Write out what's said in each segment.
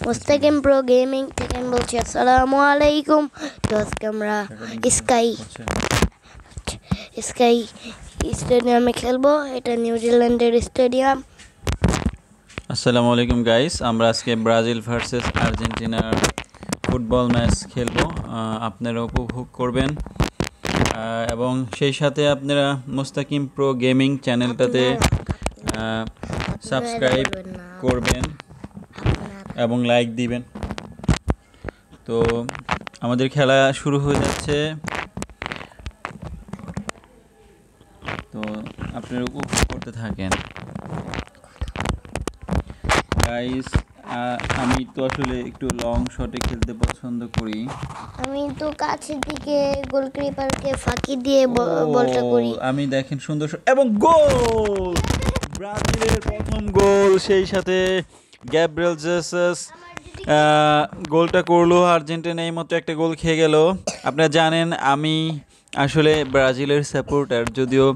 মুস্তাকিম pro gaming থেকে বলছি আসসালামু আলাইকুম। তো আজকে আমরা স্কাই স্কাই স্টেডিয়ামে খেলবো। এটা নিউজিল্যান্ডের স্টেডিয়াম। আসসালামু আলাইকুম গাইস, আমরা আজকে ব্রাজিল ভার্সেস আর্জেন্টিনার ফুটবল ম্যাচ খেলবো। আপনারা উপভোগ করবেন এবং সেই সাথে আপনারা মুস্তাকিম প্রো গেমিং চ্যানেলটাতে সাবস্ক্রাইব করবেন এবং লাইক দিবেন। তো আমাদের খেলা শুরু হয়ে যাচ্ছে, তো আপনারা উপভোগ করতে থাকেন গাইস। আমি তো আসলে একটু লং শটে খেলতে পছন্দ করি। আমি তো কাছের দিকে গোলকিপারকে ফাঁকি দিয়ে বলটা করি। আমি দেখেন সুন্দর এবং গোল, ব্রাজিলের প্রথম গোল, সেই সাথে গ্যাব্রিয়েল জেসাস গোলটা করলো। আর্জেন্টিনা এই মতো একটা গোল খেয়ে গেল। আপনারা জানেন আমি আসলে ব্রাজিলের সাপোর্টার, যদিও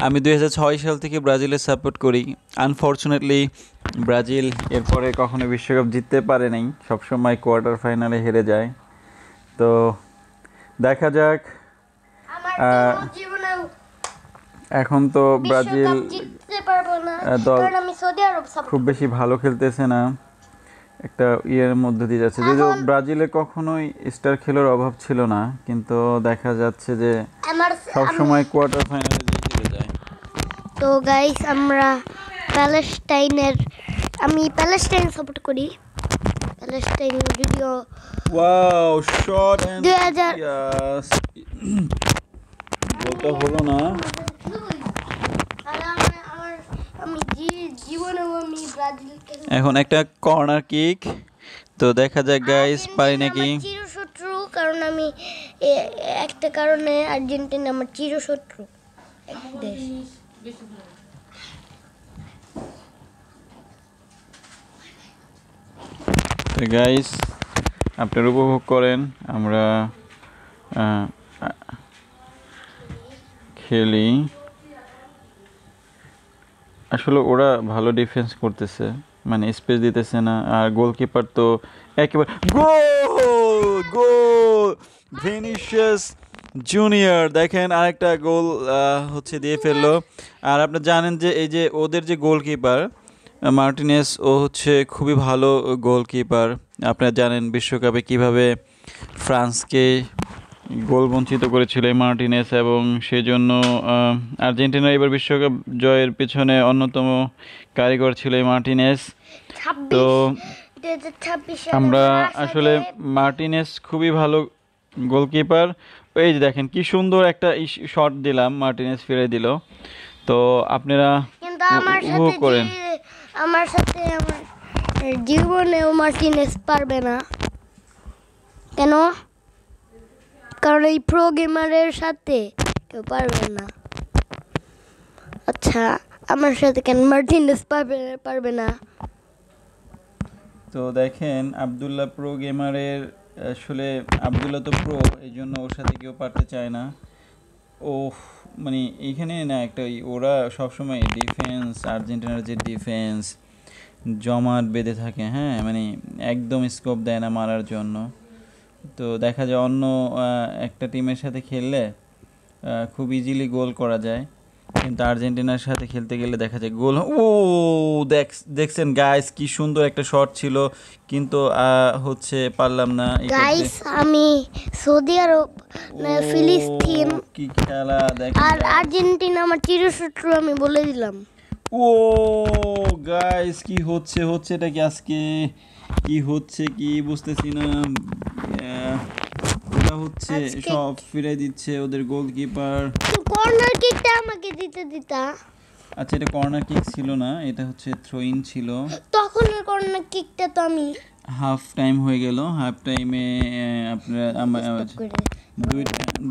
আমি 2006 সাল থেকে ব্রাজিলের সাপোর্ট করি। আনফর্চুনেটলি ব্রাজিল এরপরে কখনো বিশ্বকাপ জিততে পারে নাই, সবসময় কোয়ার্টার ফাইনালে হেরে যায়। তো দেখা যাক। এখন তো ব্রাজিল দল খুব বেশি ভালো খেলতেছে না, একটা ইয়ের মধ্যে দিয়ে যাচ্ছে। যদিও ব্রাজিলের কখনোই স্টার খেলার অভাব ছিল না, কিন্তু দেখা যাচ্ছে যে সবসময় কোয়ার্টার ফাইনালে খেলে যায়। তো গাইস, আমরা আমি প্যালেস্টাইন সাপোর্ট করি। প্যালেস্টাইন যদিও ওয়াও শট এন্ড 2000 গোলটা হলো না। এখন একটা কর্নার কিক, তো দেখা যাক গাইস পারি নাকি। চিরশত্রু, কারণ আমি একটা কারণে আর্জেন্টিনা আমার চিরশত্রু দেশ। তো গাইস আপনারা উপভোগ করেন, আমরা খেলি। আসলে ওরা ভালো ডিফেন্স করতেছে, মানে স্পেস দিতেছে না, আর গোলকিপার তো একেবারে গোল গোল ভিনিসিয়াস জুনিয়র দেখেন আরেকটা গোল হচ্ছে দিয়ে ফেললো। আর আপনারা জানেন যে এই যে ওদের যে গোলকিপার মার্টিনেস, ও হচ্ছে খুবই ভালো গোলকিপার। আপনারা জানেন বিশ্বকাপে কিভাবে ফ্রান্সকে গোল বঞ্চিত করেছিল এই মার্টিনেস, এবং সেজন্য আর্জেন্টিনা এবার বিশ্বকাপ জয়ের পেছনে অন্যতম কারিগর ছিল এই মার্টিনেস। তো আমরা আসলে মার্টিনেস খুবই ভালো গোলকিপার। এই যে দেখেন কি সুন্দর একটা শট দিলাম, মার্টিনেস ফিরে দিল। তো আপনারা উপভোগ করেন। আমার সাথে আমার জীবনেও মার্টিনেস পারবে না। কেন? কারণ এই প্রো গেমারের সাথে কেউ পারবে না। আচ্ছা, আমার সাথে কেন মার্টিনেস পারবে না? তো দেখেন আব্দুল্লাহ প্রো গেমারের, আসলে আব্দুল্লাহ তো প্রো, এই জন্য ওর সাথে কেউ পারতে চায় না। ও মানে এইখানে না একটা ওরা সবসময় ডিফেন্স, আর্জেন্টিনার যে ডিফেন্স জমাট বেঁধে থাকে, হ্যাঁ, মানে একদম স্কোপ দেয় না মারার জন্য। তো দেখা যায় অন্য একটা টিমের সাথে খেললে খুব ইজিলি গোল করা যায়, কিন্তু আর্জেন্টিনার সাথে খেলতে গেলে দেখা যায় গোল। ও দেখছেন গাইস কি সুন্দর একটা শট ছিল, কিন্তু হচ্ছে পারলাম না। গাইস, আমি সৌদি আরব ফিলিস্তিন কি খেলা দেখেন, আর আর্জেন্টিনা আমার চিরশত্রু, আমি বলে দিলাম। ও গাইস কি হচ্ছে এটা কি আজকে কি হচ্ছে কি বুঝতেছি না। ওরা হচ্ছে সব ফিরে দিচ্ছে ওদের গোলকিপার। কর্নার কিকটা আমাকে দিতা। আচ্ছা, এটা কর্নার কিক ছিল না, এটা হচ্ছে থ্রো ইন ছিল। তখন কর্নার কিকটা তো আমি হাফ টাইম হয়ে গেল। হাফ টাইমে আপনারা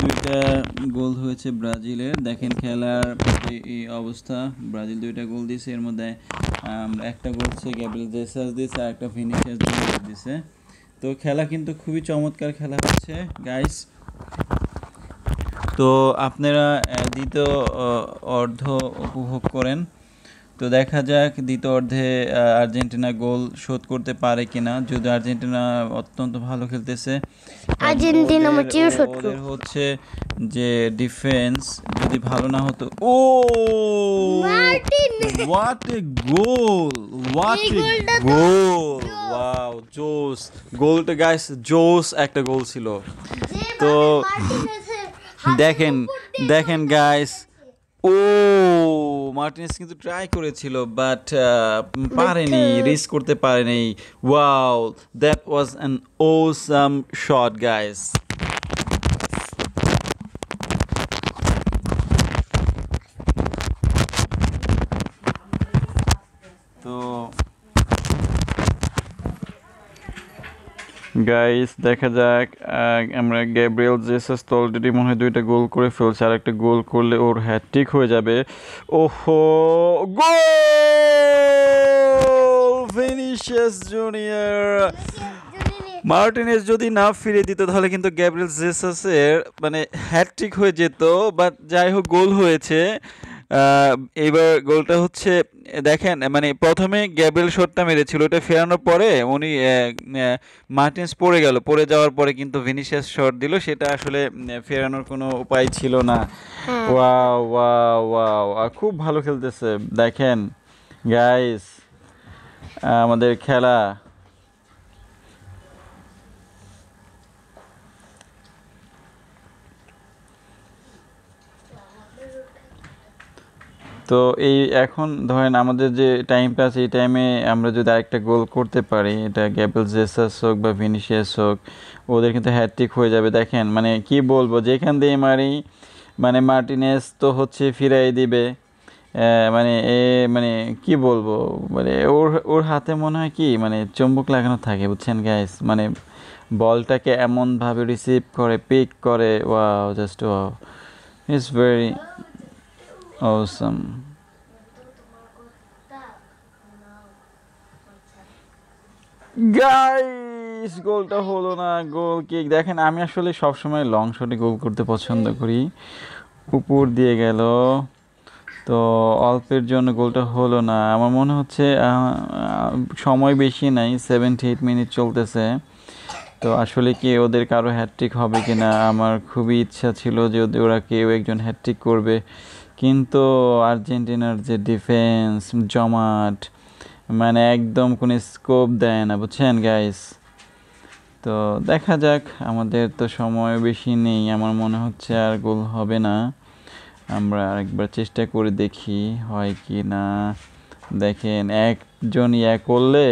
দুইটা গোল হয়েছে ব্রাজিলের। দেখেন খেলার এই অবস্থা, ব্রাজিল দুইটা গোল দিয়েছে, এর মধ্যে একটা গোল হচ্ছে গ্যাব্রিয়েল জেসাস দিয়েছে আর একটা ভিনিসিয়াস জুনিয়র দিয়েছে। তো খেলা কিন্তু খুবই চমৎকার খেলা হচ্ছে গাইস। তো আপনারা দ্বিতীয় অর্ধ উপভোগ করেন। তো দেখা যাক দ্বিতীয় অর্ধে আর্জেন্টিনা গোল শোধ করতে পারে কিনা। যদি আর্জেন্টিনা অত্যন্ত ভালো খেলতেছে, আর্জেন্টিনা ওদের হচ্ছে যে ডিফেন্স যদি ভালো না হতো। ও what a goal, what a goal, wow জোস গোলটা গাইস, জোস একটা গোল ছিল। তো দেখেন দেখেন গাইস, ও মার্টিনেস কিন্তু ট্রাই করেছিল বাট পারেনি, রিস্ক করতে পারেনি। Wow that was an awesome shot guys. তো গাইস দেখা যাক, আমরা গ্যাব্রিয়েল জেসাস তো অলরেডি মনে হয় 2টা গোল করে ফেলছে, আর একটা গোল করলে ওর হ্যাটট্রিক হয়ে যাবে। ওহো গোল, ভিনিসিয়াস জুনিয়র। মার্টিনেজ যদি না ফিরে দিত তাহলে কিন্তু গ্যাব্রিয়েল জেসাসের মানে হ্যাটট্রিক হয়ে যেত, বাট যাই হোক গোল হয়েছে। এইবার গোলটা হচ্ছে দেখেন, মানে প্রথমে গ্যাব্রিয়েল শটটা মেরেছিল, ওটা ফেরানোর পরে উনি মার্টিনেজ পড়ে গেল, পড়ে যাওয়ার পরে কিন্তু ভিনিসিয়াস শট দিল, সেটা আসলে ফেরানোর কোনো উপায় ছিল না। ওয়াও ওয়াও ওয়াও, খুব ভালো খেলতেছে দেখেন গাইস আমাদের খেলা। তো এই এখন ধরেন আমাদের যে টাইমটা আছে, এই টাইমে আমরা যদি আরেকটা গোল করতে পারি, এটা গ্যাব্রিয়েল জেসাস হোক বা ভিনিসিয়াস হোক, ওদের কিন্তু হ্যাটট্রিক হয়ে যাবে। দেখেন মানে কি বলবো, যেখান দিয়ে মারি মানে মার্টিনেজ তো হচ্ছে ফিরাই দিবে। মানে মানে কি বলবো, মানে ওর ওর হাতে মনে হয় কি মানে চুম্বক লাগানো থাকে, বুঝছেন গাইস, মানে বলটাকে এমনভাবে রিসিভ করে, পিক করে, wow just wow, it's very awesome. Guys গোলটা হলো না, গোল কিক। দেখেন আমি আসলে সবসময় লং শটে গোল করতে পছন্দ করি, উপর দিয়ে গেল, তো অল্পের জন্য গোলটা হলো না। আমার মনে হচ্ছে সময় বেশি নাই, 78 মিনিট চলতেছে। তো আসলে কি ওদের কারো হ্যাটট্রিক হবে কিনা, আমার খুবই ইচ্ছা ছিল যে ওরা কেউ একজন হ্যাটট্রিক করবে, কিন্তু আর্জেন্টিনার যে ডিফেন্স জমাট, মানে একদম কোনো স্কোপ দেয় না, বুঝছেন গাইস। তো দেখা যাক, আমাদের তো সময় বেশি নেই, আমার মনে হচ্ছে আর গোল হবে না। আমরা আরেকবার চেষ্টা করে দেখি হয় কি না। দেখেন একজন করলে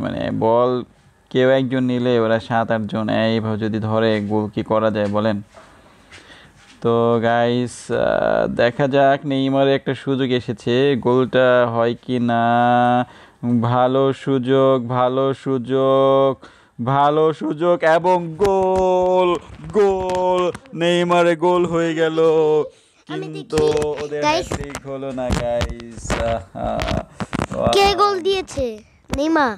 মানে বল কেউ একজন নিলে ওরা 7-8 জন এইভাবে যদি ধরে, গোল কি করা যায় বলেন। তো গাইস দেখা যাক, নেইমারের একটা সুযোগ এসেছে, গোলটা হয় কি না। ভালো সুযোগ, ভালো সুযোগ, ভালো সুযোগ এবং গোল, গোল, নেইমারে গোল হয়ে গেল, কিন্তু ওদের হ্যাটট্রিক হলো না গাইস। কে গোল দিয়েছে? নেইমার।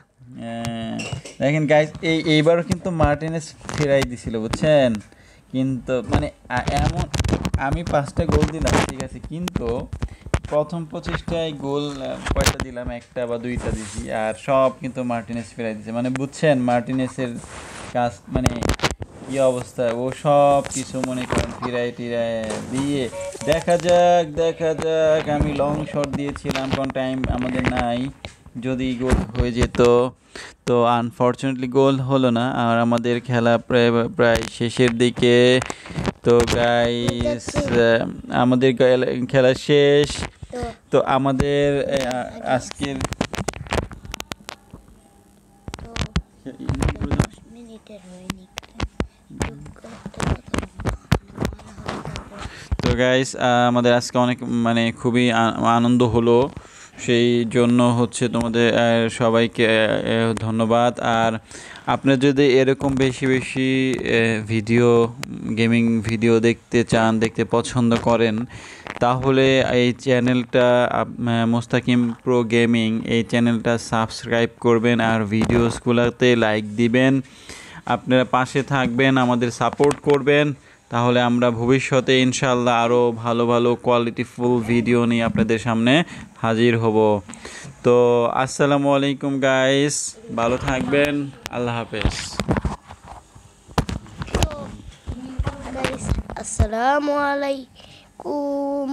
দেখেন গাইস, এইবারও কিন্তু মার্টিনেজ ফেরাই দিছিল, বুঝছেন, কিন্তু মানে এমন আমি 5টা গোল দিলাম ঠিক আছে, কিন্তু প্রথম প্রচেষ্টায় গোল কয়টা দিলাম, 1টা বা 2টা দিছি, আর সব কিন্তু মার্টিনেজ ফেরাই দিছে, মানে বুঝছেন মার্টিনেজের কাজ মানে কি অবস্থা, ও সব কিছু মনে করেন ফিরাই টিরাই দিয়ে। দেখা যাক দেখা যাক, আমি লং শট দিয়েছিলাম, কোন টাইম আমাদের নাই, যদি গোল হয়ে যেত। তো আনফর্চুনেটলি গোল হলো না, আর আমাদের খেলা প্রায় শেষের দিকে। তো গাইস আমাদের খেলা শেষ। তো আমাদের আজকের তো গাইস আমাদের আজকে অনেক মানে খুবই আনন্দ হলো, সেই জন্য হচ্ছে তোমাদের সবাইকে ধন্যবাদ। আর আপনারা যদি এরকম বেশি বেশি ভিডিও, গেমিং ভিডিও দেখতে চান, দেখতে পছন্দ করেন, তাহলে এই চ্যানেলটা মোস্তাকিম প্রো গেমিং, এই চ্যানেলটা সাবস্ক্রাইব করবেন আর ভিডিওসগুলোতে লাইক দিবেন। আপনারা পাশে থাকবেন, আমাদের সাপোর্ট করবেন। তাহলে আমরা ভবিষ্যতে ইনশাআল্লাহ আরও ভালো ভালো কোয়ালিটিফুল ভিডিও নিয়ে আপনাদের সামনে হাজির হব। তো আসসালামু আলাইকুম গাইস, ভালো থাকবেন, আল্লাহ হাফেজ। Guys, assalamu alaikum.